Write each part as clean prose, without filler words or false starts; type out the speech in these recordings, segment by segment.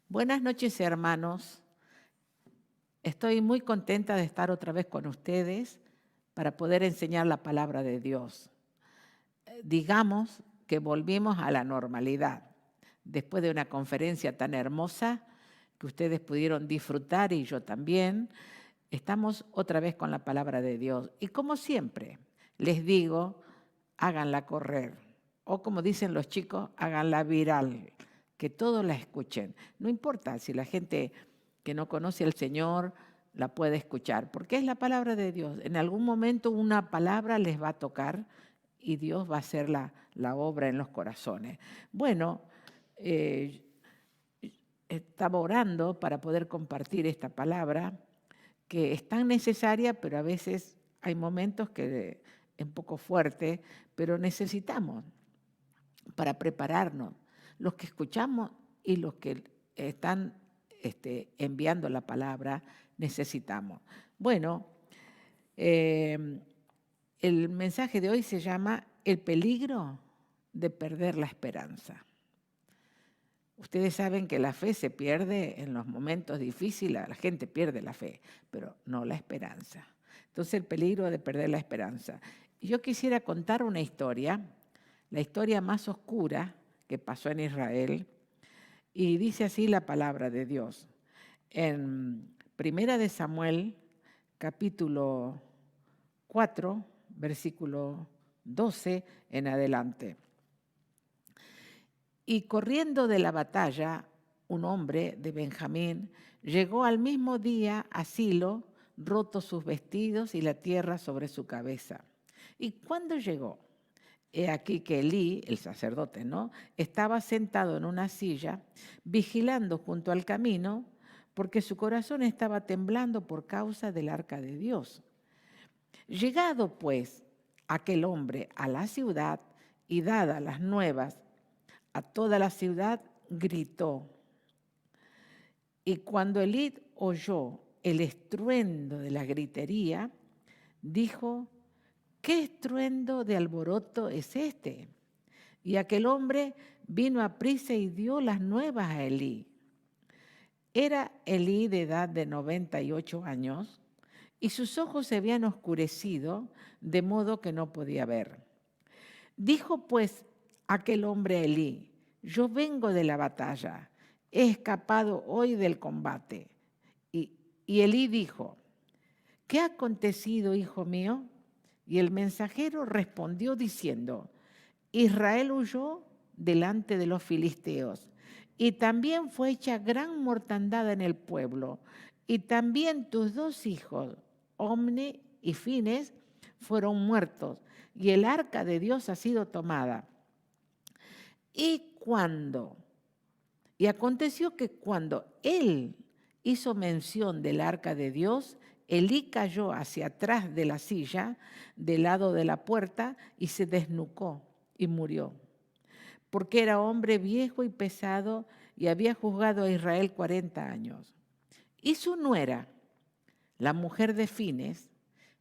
Buenas noches, hermanos. Estoy muy contenta de estar otra vez con ustedes para poder enseñar la palabra de Dios. Digamos que volvimos a la normalidad después de una conferencia tan hermosa que ustedes pudieron disfrutar y yo también. Estamos otra vez con la palabra de Dios. Y como siempre, les digo, háganla correr. O como dicen los chicos, háganla viral, que todos la escuchen. No importa si la gente que no conoce al Señor la puede escuchar, porque es la palabra de Dios. En algún momento una palabra les va a tocar y Dios va a hacer la obra en los corazones. Bueno, estaba orando para poder compartir esta palabra que es tan necesaria, pero a veces hay momentos que es un poco fuerte, pero necesitamos para prepararnos, los que escuchamos y los que están enviando la palabra, necesitamos. Bueno, el mensaje de hoy se llama El peligro de perder la esperanza. Ustedes saben que la fe se pierde en los momentos difíciles, la gente pierde la fe, pero no la esperanza. Entonces el peligro de perder la esperanza. Yo quisiera contar una historia, la historia más oscura que pasó en Israel, y dice así la palabra de Dios. En Primera de Samuel, capítulo 4, versículo 12 en adelante. Y corriendo de la batalla, un hombre de Benjamín llegó al mismo día a Silo, rotos sus vestidos y la tierra sobre su cabeza. Y cuando llegó, he aquí que Elí, el sacerdote, ¿no?, estaba sentado en una silla, vigilando junto al camino, porque su corazón estaba temblando por causa del arca de Dios. Llegado, pues, aquel hombre a la ciudad y dadas las nuevas a toda la ciudad, gritó. Y cuando Elí oyó el estruendo de la gritería, dijo: ¿qué estruendo de alboroto es este? Y aquel hombre vino aprisa y dio las nuevas a Elí. Era Elí de edad de 98 años y sus ojos se habían oscurecido de modo que no podía ver. Dijo pues aquel hombre a Elí: yo vengo de la batalla, he escapado hoy del combate. Y Elí dijo: ¿qué ha acontecido, hijo mío? Y el mensajero respondió diciendo: Israel huyó delante de los filisteos, y también fue hecha gran mortandad en el pueblo, y también tus dos hijos, Omni y Fines, fueron muertos, y el arca de Dios ha sido tomada. Y aconteció que cuando él hizo mención del arca de Dios, Elí cayó hacia atrás de la silla, del lado de la puerta, y se desnucó y murió, porque era hombre viejo y pesado y había juzgado a Israel 40 años. Y su nuera, la mujer de Fines,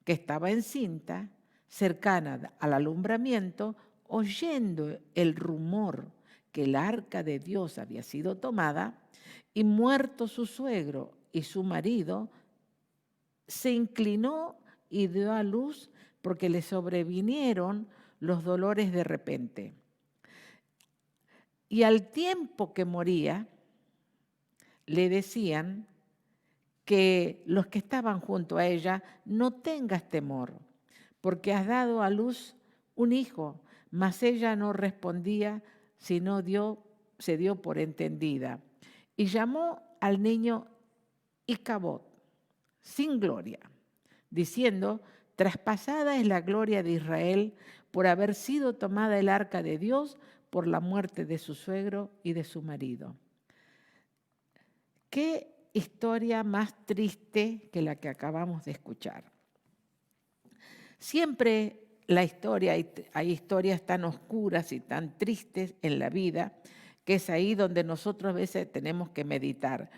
que estaba encinta, cercana al alumbramiento, oyendo el rumor que el arca de Dios había sido tomada, y muerto su suegro y su marido, se inclinó y dio a luz porque le sobrevinieron los dolores de repente. Y al tiempo que moría, le decían que los que estaban junto a ella: no tengas temor, porque has dado a luz un hijo. Mas ella no respondía, sino se dio por entendida. Y llamó al niño Icabod, sin gloria, diciendo: traspasada es la gloria de Israel por haber sido tomada el arca de Dios por la muerte de su suegro y de su marido. ¿Qué historia más triste que la que acabamos de escuchar? Siempre hay historias tan oscuras y tan tristes en la vida, que es ahí donde nosotros a veces tenemos que meditar.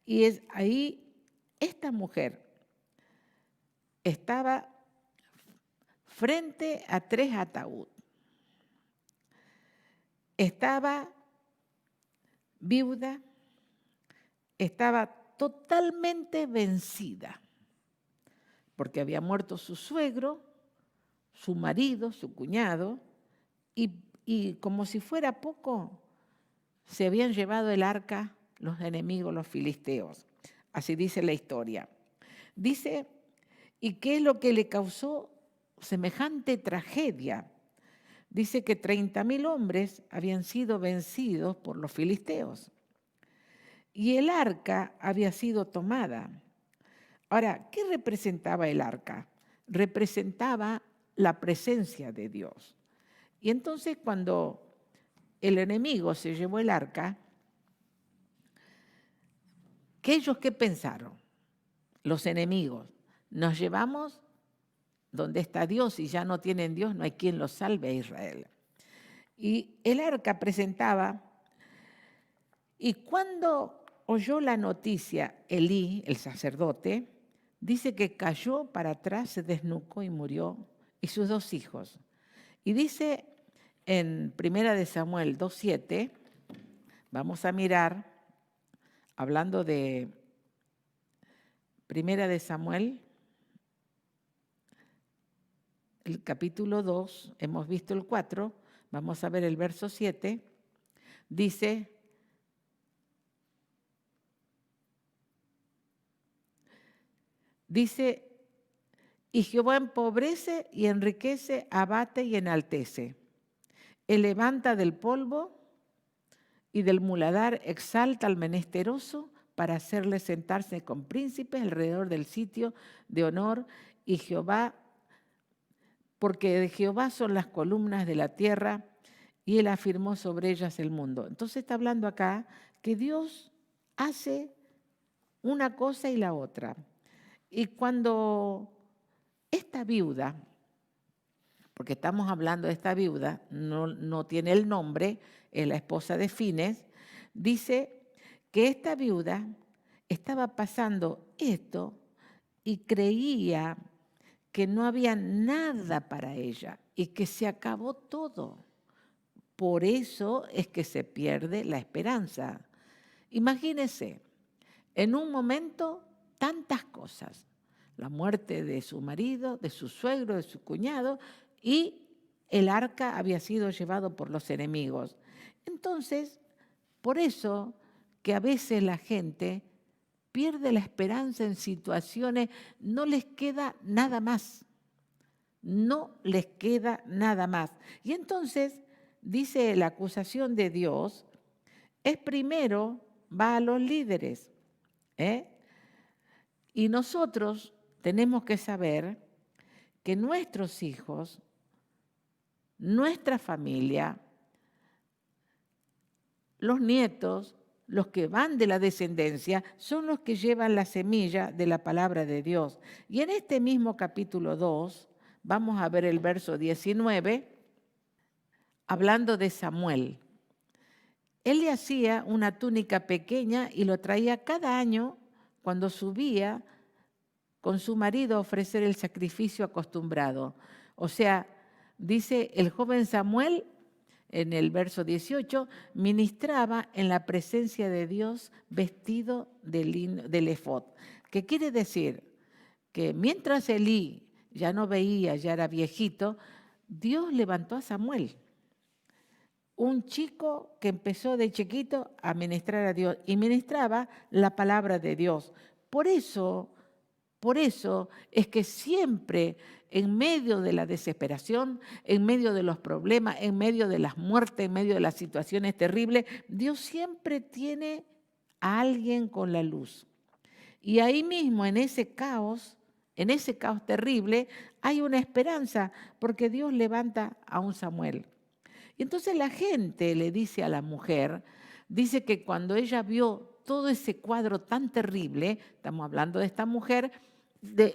Y es ahí, esta mujer estaba frente a 3 ataúdes. Estaba viuda, estaba totalmente vencida, porque había muerto su suegro, su marido, su cuñado, y como si fuera poco, se habían llevado el arca los enemigos, los filisteos. Así dice la historia. Dice, ¿y qué es lo que le causó semejante tragedia? Dice que 30.000 hombres habían sido vencidos por los filisteos y el arca había sido tomada. Ahora, ¿qué representaba el arca? Representaba la presencia de Dios. Y entonces cuando el enemigo se llevó el arca, ¿qué pensaron? Los enemigos, nos llevamos donde está Dios y ya no tienen Dios, no hay quien los salve a Israel. Y el arca presentaba, y cuando oyó la noticia, Elí, el sacerdote, dice que cayó para atrás, se desnucó y murió, y sus 2 hijos. Y dice en 1 Samuel 2:7, vamos a mirar, hablando de 1 Samuel, el capítulo 2, hemos visto el 4, vamos a ver el verso 7, dice, y Jehová empobrece y enriquece, abate y enaltece. Él levanta del polvo y del muladar exalta al menesteroso para hacerle sentarse con príncipes alrededor del sitio de honor, y Jehová, porque de Jehová son las columnas de la tierra, y él afirmó sobre ellas el mundo. Entonces está hablando acá que Dios hace una cosa y la otra. Y cuando esta viuda, porque estamos hablando de esta viuda, no tiene el nombre, es la esposa de Fines, dice que esta viuda estaba pasando esto y creía que no había nada para ella y que se acabó todo. Por eso es que se pierde la esperanza. Imagínense, en un momento tantas cosas, la muerte de su marido, de su suegro, de su cuñado, y el arca había sido llevado por los enemigos. Entonces, por eso que a veces la gente pierde la esperanza en situaciones, no les queda nada más, no les queda nada más. Y entonces, dice la acusación de Dios, es primero, va a los líderes, y nosotros tenemos que saber que nuestros hijos, nuestra familia, los nietos, los que van de la descendencia, son los que llevan la semilla de la palabra de Dios. Y en este mismo capítulo 2, vamos a ver el verso 19, hablando de Samuel. Él le hacía una túnica pequeña y lo traía cada año cuando subía con su marido a ofrecer el sacrificio acostumbrado. O sea, dice el joven Samuel, en el verso 18, ministraba en la presencia de Dios vestido del efod. ¿Qué quiere decir? Que mientras Elí ya no veía, ya era viejito, Dios levantó a Samuel, un chico que empezó de chiquito a ministrar a Dios y ministraba la palabra de Dios. Por eso es que siempre en medio de la desesperación, en medio de los problemas, en medio de las muertes, en medio de las situaciones terribles, Dios siempre tiene a alguien con la luz. Y ahí mismo, en ese caos terrible, hay una esperanza, porque Dios levanta a un Samuel. Y entonces la gente le dice a la mujer, dice que cuando ella vio todo ese cuadro tan terrible, estamos hablando de esta mujer,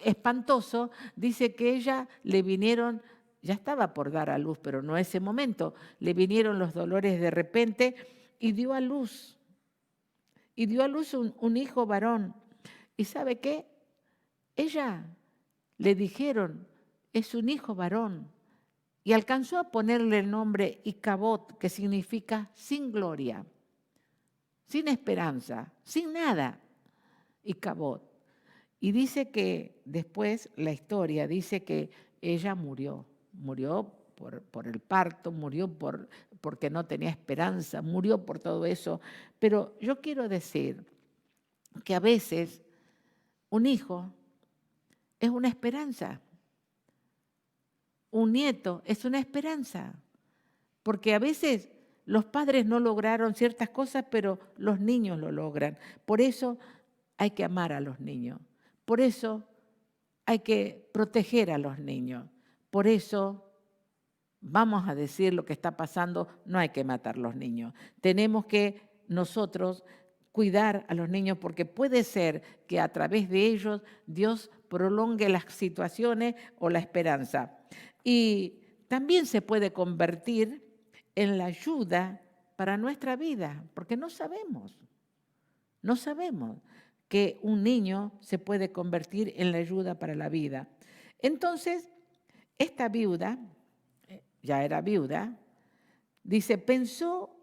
espantoso, dice que ella le vinieron, ya estaba por dar a luz, pero no ese momento, le vinieron los dolores de repente y dio a luz. Y dio a luz un hijo varón. ¿Y sabe qué? Ella le dijeron, es un hijo varón. Y alcanzó a ponerle el nombre Icabod, que significa sin gloria, sin esperanza, sin nada. Icabod. Y dice que después la historia dice que ella murió por el parto, murió porque no tenía esperanza, murió por todo eso. Pero yo quiero decir que a veces un hijo es una esperanza, un nieto es una esperanza, porque a veces los padres no lograron ciertas cosas, pero los niños lo logran. Por eso hay que amar a los niños, por eso hay que proteger a los niños, por eso vamos a decir lo que está pasando, no hay que matar a los niños. Tenemos que nosotros cuidar a los niños porque puede ser que a través de ellos Dios prolongue las situaciones o la esperanza. Y también se puede convertir en la ayuda para nuestra vida, porque no sabemos que un niño se puede convertir en la ayuda para la vida. Entonces, esta viuda, ya era viuda, dice, pensó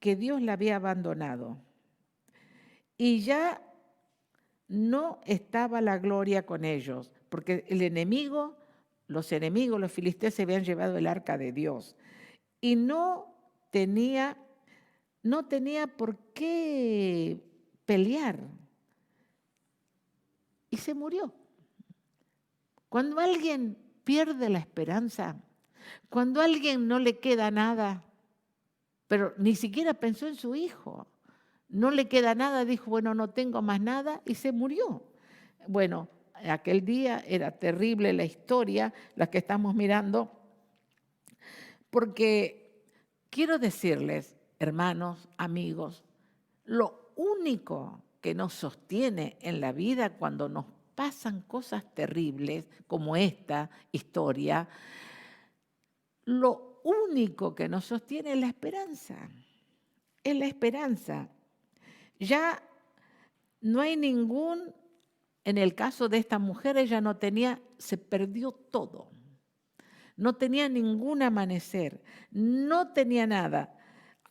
que Dios la había abandonado y ya no estaba la gloria con ellos, porque los enemigos, los filisteos se habían llevado el arca de Dios y no tenía por qué pelear y se murió. Cuando alguien pierde la esperanza, cuando a alguien no le queda nada, pero ni siquiera pensó en su hijo, no le queda nada, dijo, bueno, no tengo más nada y se murió. Bueno, aquel día era terrible la historia, la que estamos mirando, porque quiero decirles, hermanos, amigos, lo único que nos sostiene en la vida cuando nos pasan cosas terribles como esta historia, lo único que nos sostiene es la esperanza. Es la esperanza. Ya no hay en el caso de esta mujer, ella no tenía, se perdió todo. No tenía ningún amanecer, no tenía nada.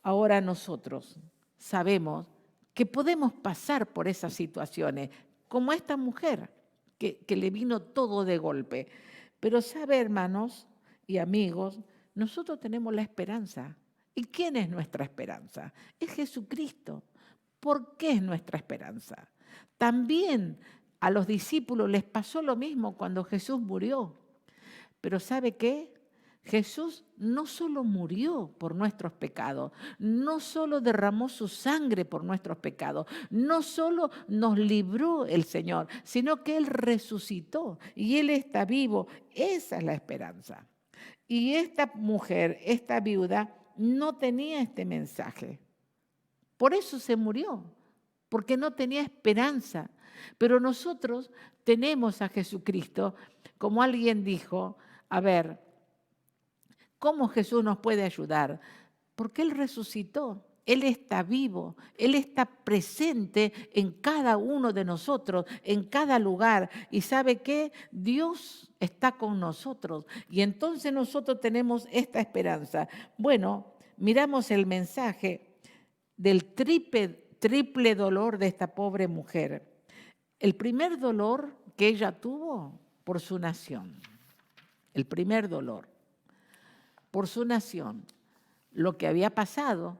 Ahora nosotros sabemos que podemos pasar por esas situaciones, como esta mujer, que le vino todo de golpe. Pero sabe, hermanos y amigos, nosotros tenemos la esperanza. ¿Y quién es nuestra esperanza? Es Jesucristo. ¿Por qué es nuestra esperanza? También a los discípulos les pasó lo mismo cuando Jesús murió. Pero ¿sabe qué? Jesús no solo murió por nuestros pecados, no solo derramó su sangre por nuestros pecados, no solo nos libró el Señor, sino que Él resucitó y Él está vivo. Esa es la esperanza. Y esta mujer, esta viuda, no tenía este mensaje. Por eso se murió, porque no tenía esperanza. Pero nosotros tenemos a Jesucristo, como alguien dijo, a ver, ¿cómo Jesús nos puede ayudar? Porque Él resucitó, Él está vivo, Él está presente en cada uno de nosotros, en cada lugar. ¿Y sabe qué? Dios está con nosotros y entonces nosotros tenemos esta esperanza. Bueno, miramos el mensaje del triple dolor de esta pobre mujer. El primer dolor que ella tuvo por su nación, el primer dolor por su nación, lo que había pasado,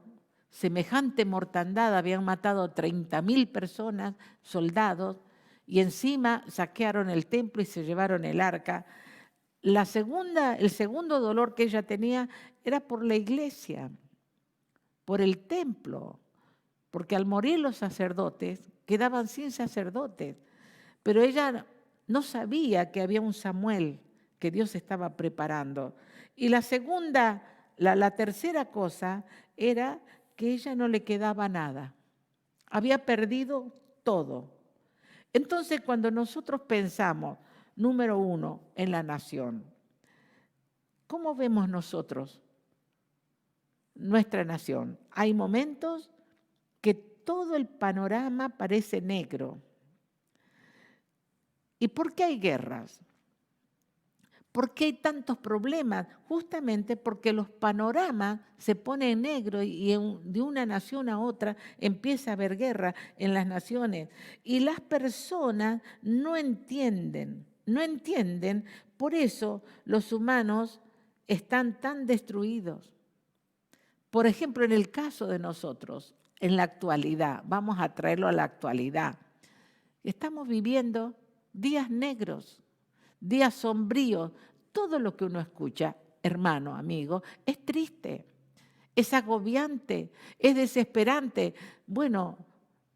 semejante mortandad, habían matado 30.000 personas, soldados, y encima saquearon el templo y se llevaron el arca. El segundo dolor que ella tenía era por la iglesia, por el templo, porque al morir los sacerdotes quedaban sin sacerdotes, pero ella no sabía que había un Samuel que Dios estaba preparando. Y la tercera cosa era que ella no le quedaba nada, había perdido todo. Entonces, cuando nosotros pensamos, número uno, en la nación, ¿cómo vemos nosotros nuestra nación? Hay momentos que todo el panorama parece negro. ¿Y por qué hay guerras? ¿Por qué hay tantos problemas? Justamente porque los panoramas se ponen en negro y de una nación a otra empieza a haber guerra en las naciones. Y las personas no entienden, por eso los humanos están tan destruidos. Por ejemplo, en el caso de nosotros, en la actualidad, vamos a traerlo a la actualidad, estamos viviendo días negros, días sombríos. Todo lo que uno escucha, hermano, amigo, es triste, es agobiante, es desesperante. Bueno,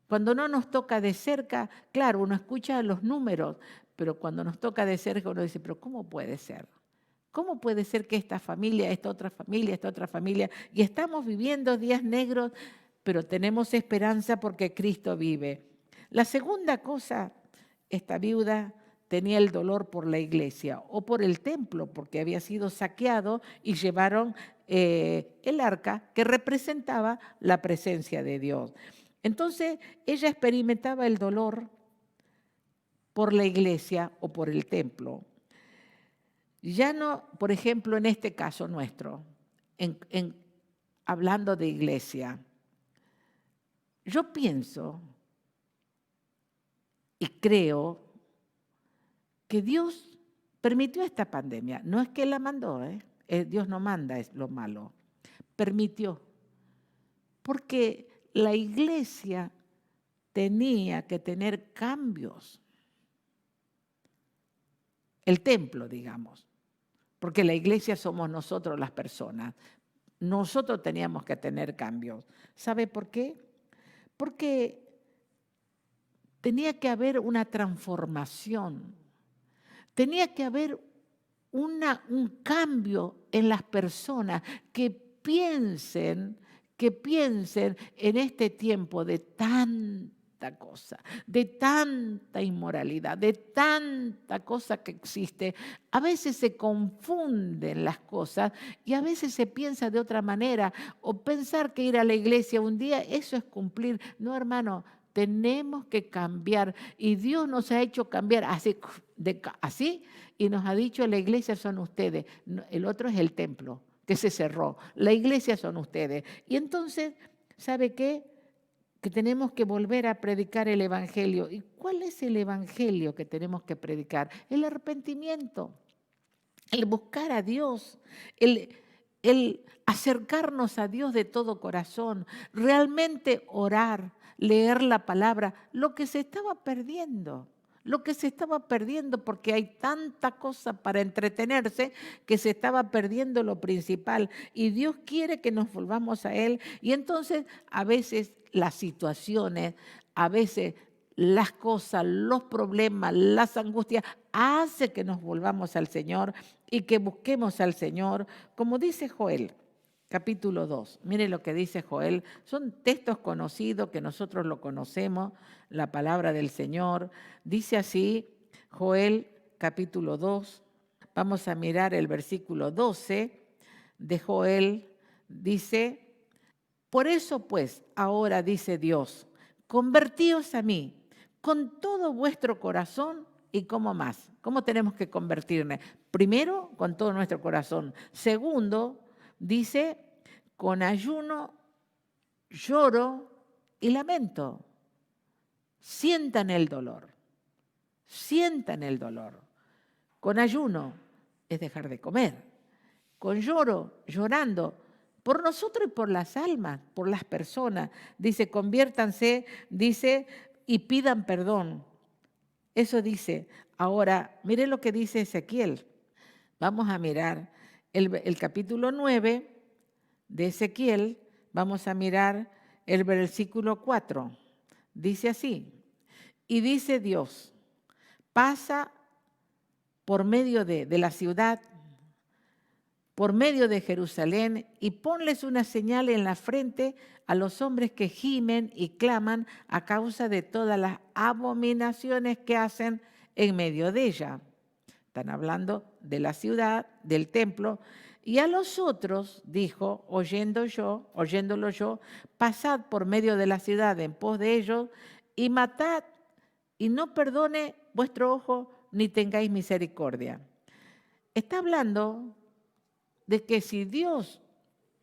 cuando no nos toca de cerca, claro, uno escucha los números, pero cuando nos toca de cerca uno dice, pero ¿cómo puede ser? ¿Cómo puede ser que esta familia, esta otra familia, y estamos viviendo días negros, pero tenemos esperanza porque Cristo vive? La segunda cosa, esta viuda tenía el dolor por la iglesia o por el templo, porque había sido saqueado y llevaron el arca que representaba la presencia de Dios. Entonces ella experimentaba el dolor por la iglesia o por el templo. Ya no, por ejemplo, en este caso nuestro, hablando de iglesia, yo pienso y creo que Dios permitió esta pandemia. No es que Él la mandó, Dios no manda, es lo malo. Permitió. Porque la iglesia tenía que tener cambios. El templo, digamos. Porque la iglesia somos nosotros las personas. Nosotros teníamos que tener cambios. ¿Sabe por qué? Porque tenía que haber una transformación. Tenía que haber un cambio en las personas que piensen en este tiempo de tanta cosa, de tanta inmoralidad, de tanta cosa que existe. A veces se confunden las cosas y a veces se piensa de otra manera, o pensar que ir a la iglesia un día, eso es cumplir. No, hermano, tenemos que cambiar y Dios nos ha hecho cambiar así y nos ha dicho, la iglesia son ustedes, el otro es el templo que se cerró, la iglesia son ustedes. Y entonces, ¿sabe qué? Que tenemos que volver a predicar el evangelio. ¿Y cuál es el evangelio que tenemos que predicar? El arrepentimiento, el buscar a Dios, el acercarnos a Dios de todo corazón, realmente orar, leer la palabra, lo que se estaba perdiendo. Lo que se estaba perdiendo porque hay tanta cosa para entretenerse que se estaba perdiendo lo principal. Y Dios quiere que nos volvamos a Él. Y entonces a veces las situaciones, a veces las cosas, los problemas, las angustias, hace que nos volvamos al Señor y que busquemos al Señor, como dice Joel. Capítulo 2. Mire lo que dice Joel. Son textos conocidos que nosotros lo conocemos, la palabra del Señor. Dice así, Joel capítulo 2. Vamos a mirar el versículo 12 de Joel. Dice, por eso pues, ahora dice Dios, convertíos a mí con todo vuestro corazón. ¿Y cómo más? ¿Cómo tenemos que convertirnos? Primero, con todo nuestro corazón. Segundo, dice, con ayuno, lloro y lamento. Sientan el dolor. Sientan el dolor. Con ayuno es dejar de comer. Con lloro, llorando, por nosotros y por las almas, por las personas. Dice, conviértanse, dice, y pidan perdón. Eso dice. Ahora, miren lo que dice Ezequiel. Vamos a mirar el capítulo 9 de Ezequiel, vamos a mirar el versículo 4. Dice así, y dice Dios, pasa por medio de la ciudad, por medio de Jerusalén, y ponles una señal en la frente a los hombres que gimen y claman a causa de todas las abominaciones que hacen en medio de ella. Están hablando de la ciudad, del templo. Y a los otros, dijo, oyéndolo yo, pasad por medio de la ciudad en pos de ellos y matad, y no perdone vuestro ojo ni tengáis misericordia. está hablando de que si Dios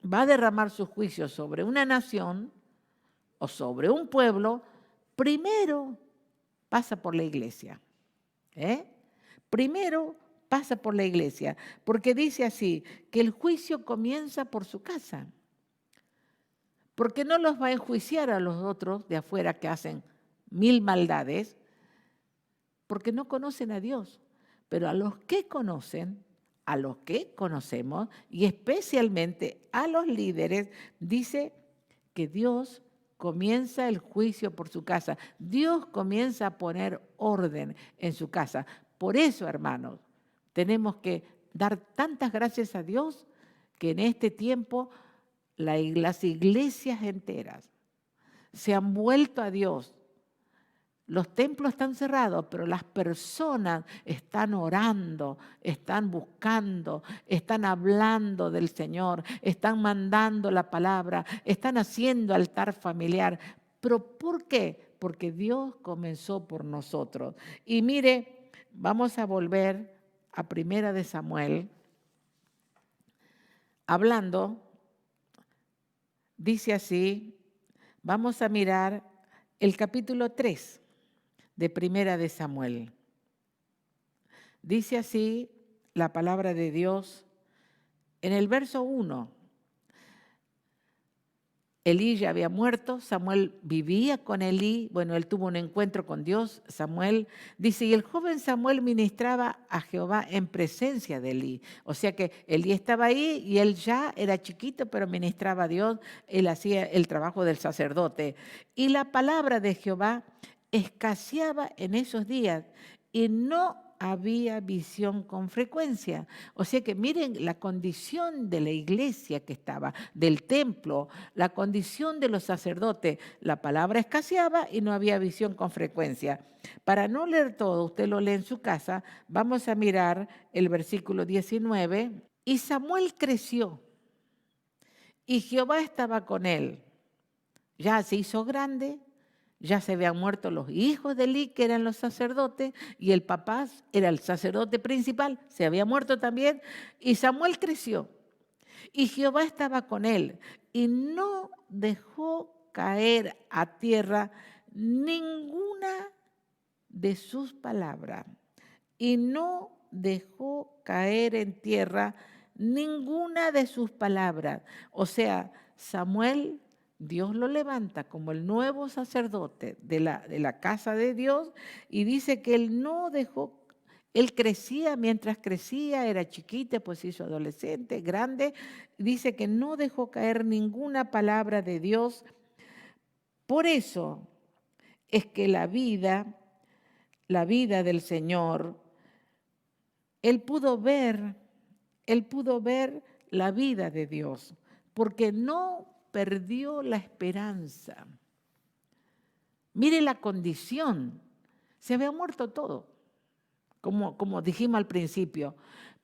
va a derramar su juicio sobre una nación o sobre un pueblo, primero pasa por la iglesia. Primero pasa por la iglesia, porque dice así, que el juicio comienza por su casa. Porque no los va a enjuiciar a los otros de afuera que hacen 1000 maldades, porque no conocen a Dios. Pero a los que conocen, a los que conocemos, y especialmente a los líderes, dice que Dios comienza el juicio por su casa. Dios comienza a poner orden en su casa. Por eso, hermanos, tenemos que dar tantas gracias a Dios que en este tiempo las iglesias enteras se han vuelto a Dios. Los templos están cerrados, pero las personas están orando, están buscando, están hablando del Señor, están mandando la palabra, están haciendo altar familiar. ¿Pero por qué? Porque Dios comenzó por nosotros. Y mire, vamos a volver a Primera de Samuel, hablando, dice así, vamos a mirar el capítulo 3. De Primera de Samuel. Dice así la palabra de Dios en el verso 1. Elí ya había muerto, Samuel vivía con Elí, bueno, él tuvo un encuentro con Dios, Samuel, dice, y el joven Samuel ministraba a Jehová en presencia de Elí. O sea que Elí estaba ahí y él ya era chiquito, pero ministraba a Dios, él hacía el trabajo del sacerdote. Y la palabra de Jehová escaseaba en esos días y no había visión con frecuencia. O sea que miren la condición de la iglesia que estaba, del templo, la condición de los sacerdotes. La palabra escaseaba y no había visión con frecuencia. Para no leer todo, usted lo lee en su casa, vamos a mirar el versículo 19. Y Samuel creció y Jehová estaba con él. Ya se hizo grande. Ya se habían muerto los hijos de Elí, que eran los sacerdotes, y el papá era el sacerdote principal, se había muerto también, y Samuel creció. Y Jehová estaba con él, y no dejó caer a tierra ninguna de sus palabras, y no dejó caer en tierra ninguna de sus palabras. O sea, Samuel, Dios lo levanta como el nuevo sacerdote de la casa de Dios y dice que él no dejó, él crecía, mientras crecía, era chiquita, pues se hizo adolescente, grande, dice que no dejó caer ninguna palabra de Dios. Por eso es que la vida del Señor, él pudo ver la vida de Dios, porque no perdió la esperanza. Mire la condición, se había muerto todo, como dijimos al principio.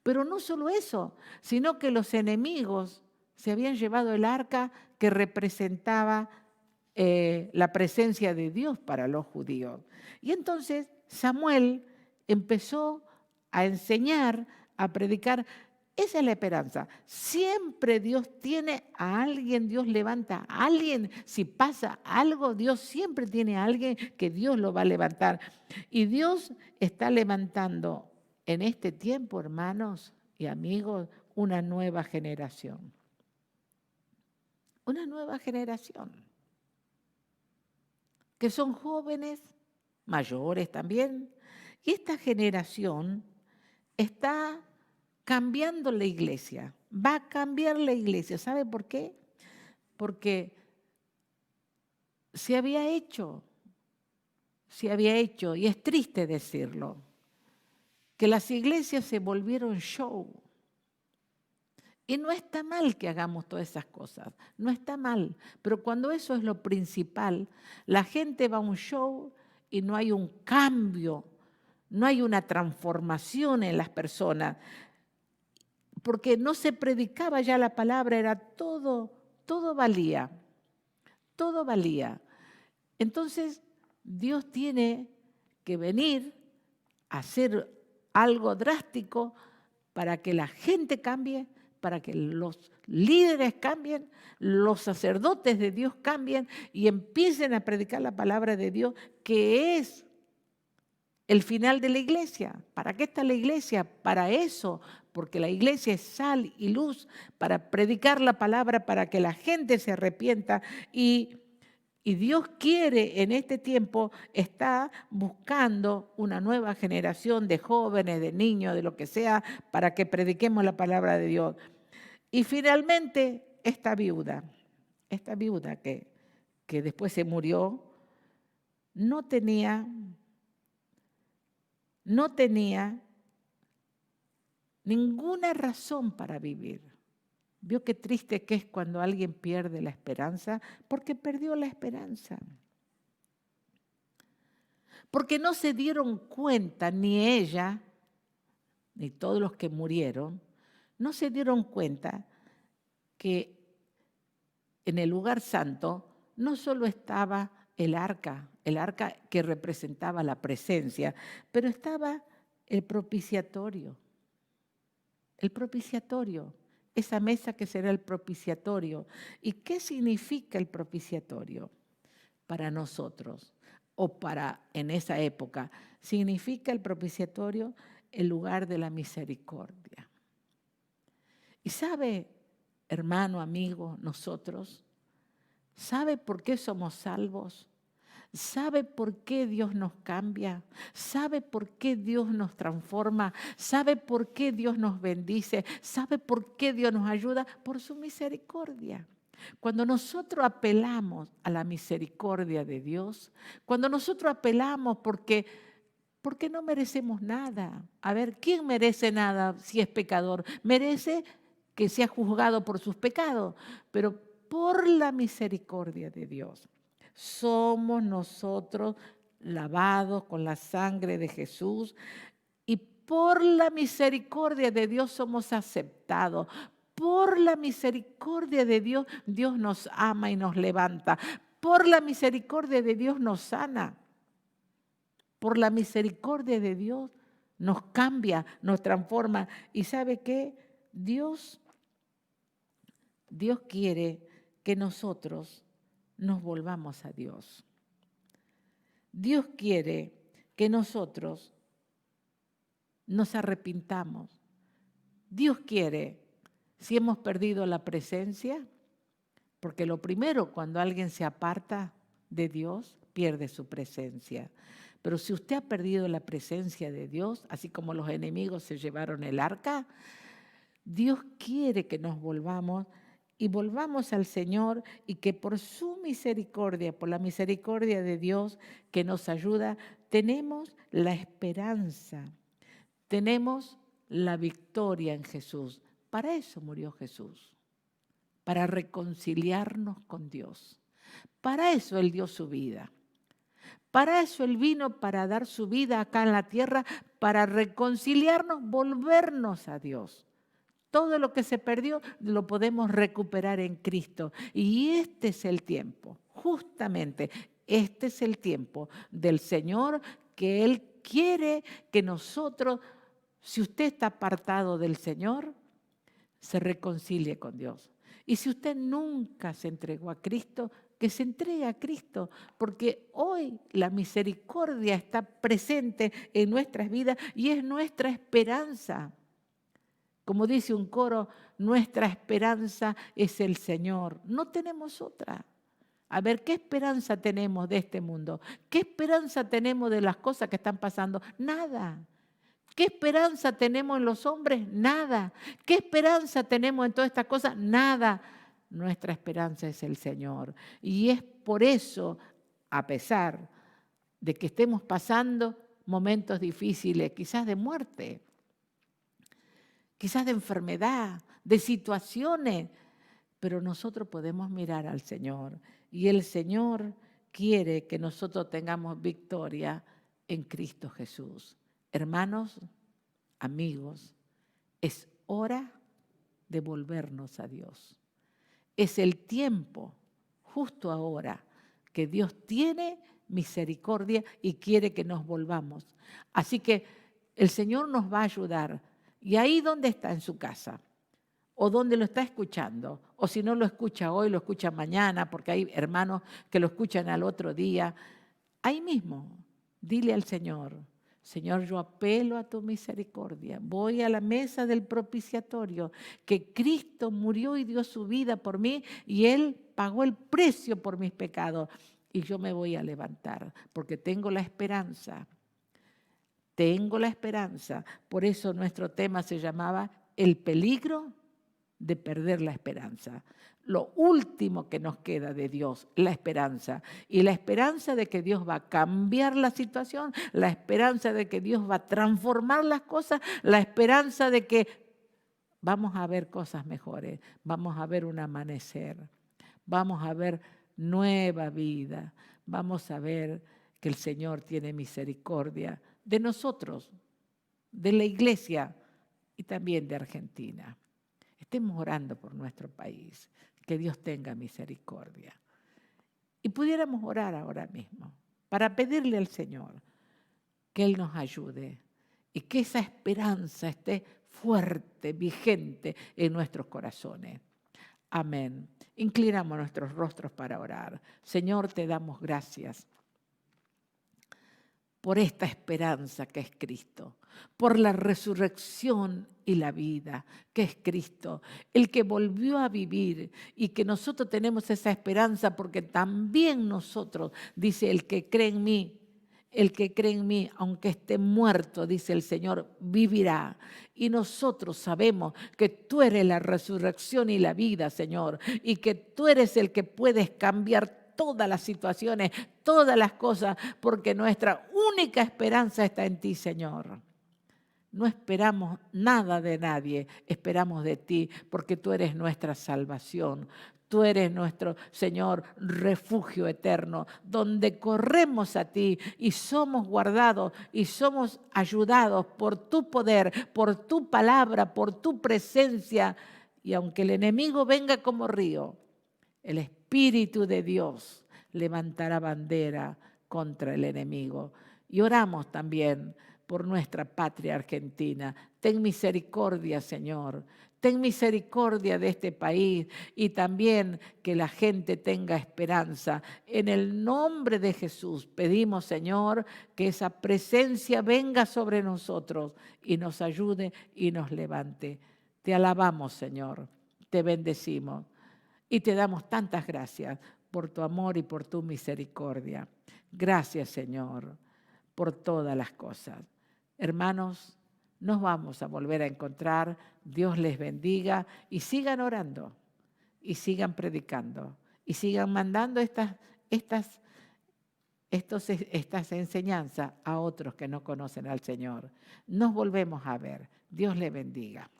Pero no solo eso, sino que los enemigos se habían llevado el arca que representaba la presencia de Dios para los judíos. Y entonces Samuel empezó a enseñar, a predicar. Esa es la esperanza. Siempre Dios tiene a alguien, Dios levanta a alguien. Si pasa algo, Dios siempre tiene a alguien que Dios lo va a levantar. Y Dios está levantando en este tiempo, hermanos y amigos, una nueva generación. Una nueva generación. Que son jóvenes, mayores también. Y esta generación está cambiando la iglesia, va a cambiar la iglesia. ¿Sabe por qué? Porque se había hecho, y es triste decirlo, que las iglesias se volvieron show. Y no está mal que hagamos todas esas cosas, no está mal, pero cuando eso es lo principal, la gente va a un show y no hay un cambio, no hay una transformación en las personas. Porque no se predicaba ya la palabra, era todo valía, todo valía. Entonces, Dios tiene que venir a hacer algo drástico para que la gente cambie, para que los líderes cambien, los sacerdotes de Dios cambien y empiecen a predicar la palabra de Dios, que es el final de la iglesia. ¿Para qué está la iglesia? Para eso, porque la iglesia es sal y luz, para predicar la palabra, para que la gente se arrepienta y Dios quiere en este tiempo, está buscando una nueva generación de jóvenes, de niños, de lo que sea, para que prediquemos la palabra de Dios. Y finalmente, esta viuda que después se murió, no tenía ninguna razón para vivir. ¿Vio qué triste que es cuando alguien pierde la esperanza? Porque perdió la esperanza. Porque no se dieron cuenta, ni ella, ni todos los que murieron, no se dieron cuenta que en el lugar santo no solo estaba el arca que representaba la presencia, pero estaba el propiciatorio, esa mesa que será el propiciatorio. ¿Y qué significa el propiciatorio para nosotros? O para en esa época, significa el propiciatorio el lugar de la misericordia. Y sabe, hermano, amigo, nosotros, ¿sabe por qué somos salvos? ¿Sabe por qué Dios nos cambia? ¿Sabe por qué Dios nos transforma? ¿Sabe por qué Dios nos bendice? ¿Sabe por qué Dios nos ayuda? Por su misericordia. Cuando nosotros apelamos a la misericordia de Dios, cuando nosotros apelamos porque no merecemos nada. A ver, ¿quién merece nada si es pecador? Merece que sea juzgado por sus pecados, pero por la misericordia de Dios somos nosotros lavados con la sangre de Jesús y por la misericordia de Dios somos aceptados. Por la misericordia de Dios, Dios nos ama y nos levanta. Por la misericordia de Dios nos sana. Por la misericordia de Dios nos cambia, nos transforma. ¿Y sabe qué? Dios quiere que nosotros nos volvamos a Dios. Dios quiere que nosotros nos arrepintamos. Dios quiere, si hemos perdido la presencia, porque lo primero cuando alguien se aparta de Dios, pierde su presencia. Pero si usted ha perdido la presencia de Dios, así como los enemigos se llevaron el arca, Dios quiere que nos volvamos y volvamos al Señor y que por su misericordia, por la misericordia de Dios que nos ayuda, tenemos la esperanza, tenemos la victoria en Jesús. Para eso murió Jesús, para reconciliarnos con Dios. Para eso Él dio su vida. Para eso Él vino, para dar su vida acá en la tierra, para reconciliarnos, volvernos a Dios. Todo lo que se perdió lo podemos recuperar en Cristo. Y este es el tiempo, justamente, este es el tiempo del Señor que Él quiere que nosotros, si usted está apartado del Señor, se reconcilie con Dios. Y si usted nunca se entregó a Cristo, que se entregue a Cristo, porque hoy la misericordia está presente en nuestras vidas y es nuestra esperanza. Como dice un coro, nuestra esperanza es el Señor. No tenemos otra. A ver, ¿qué esperanza tenemos de este mundo? ¿Qué esperanza tenemos de las cosas que están pasando? Nada. ¿Qué esperanza tenemos en los hombres? Nada. ¿Qué esperanza tenemos en todas estas cosas? Nada. Nuestra esperanza es el Señor. Y es por eso, a pesar de que estemos pasando momentos difíciles, quizás de muerte, quizás de enfermedad, de situaciones, pero nosotros podemos mirar al Señor y el Señor quiere que nosotros tengamos victoria en Cristo Jesús. Hermanos, amigos, es hora de volvernos a Dios. Es el tiempo, justo ahora, que Dios tiene misericordia y quiere que nos volvamos. Así que el Señor nos va a ayudar. Y ahí donde está en su casa, o donde lo está escuchando, o si no lo escucha hoy, lo escucha mañana, porque hay hermanos que lo escuchan al otro día. Ahí mismo, dile al Señor, Señor, yo apelo a tu misericordia, voy a la mesa del propiciatorio, que Cristo murió y dio su vida por mí, y Él pagó el precio por mis pecados, y yo me voy a levantar, porque tengo la esperanza. Tengo la esperanza. Por eso nuestro tema se llamaba El peligro de perder la esperanza. Lo último que nos queda de Dios, la esperanza. Y la esperanza de que Dios va a cambiar la situación, la esperanza de que Dios va a transformar las cosas, la esperanza de que vamos a ver cosas mejores, vamos a ver un amanecer, vamos a ver nueva vida, vamos a ver que el Señor tiene misericordia de nosotros, de la iglesia y también de Argentina. Estemos orando por nuestro país, que Dios tenga misericordia. Y pudiéramos orar ahora mismo para pedirle al Señor que Él nos ayude y que esa esperanza esté fuerte, vigente en nuestros corazones. Amén. Inclinamos nuestros rostros para orar. Señor, te damos gracias por esta esperanza que es Cristo, por la resurrección y la vida que es Cristo, el que volvió a vivir, y que nosotros tenemos esa esperanza porque también nosotros, dice, el que cree en mí, aunque esté muerto, dice el Señor, vivirá. Y nosotros sabemos que tú eres la resurrección y la vida, Señor, y que tú eres el que puedes cambiar todas las situaciones, todas las cosas, porque nuestra única esperanza está en ti, Señor. No esperamos nada de nadie, esperamos de ti, porque tú eres nuestra salvación. Tú eres nuestro, Señor, refugio eterno, donde corremos a ti y somos guardados y somos ayudados por tu poder, por tu palabra, por tu presencia. Y aunque el enemigo venga como río, el Espíritu de Dios levantará bandera contra el enemigo. Y oramos también por nuestra patria Argentina. Ten misericordia, Señor. Ten misericordia de este país y también que la gente tenga esperanza. En el nombre de Jesús pedimos, Señor, que esa presencia venga sobre nosotros y nos ayude y nos levante. Te alabamos, Señor. Te bendecimos. Y te damos tantas gracias por tu amor y por tu misericordia. Gracias, Señor, por todas las cosas. Hermanos, nos vamos a volver a encontrar. Dios les bendiga y sigan orando y sigan predicando y sigan mandando estas enseñanzas a otros que no conocen al Señor. Nos volvemos a ver. Dios les bendiga.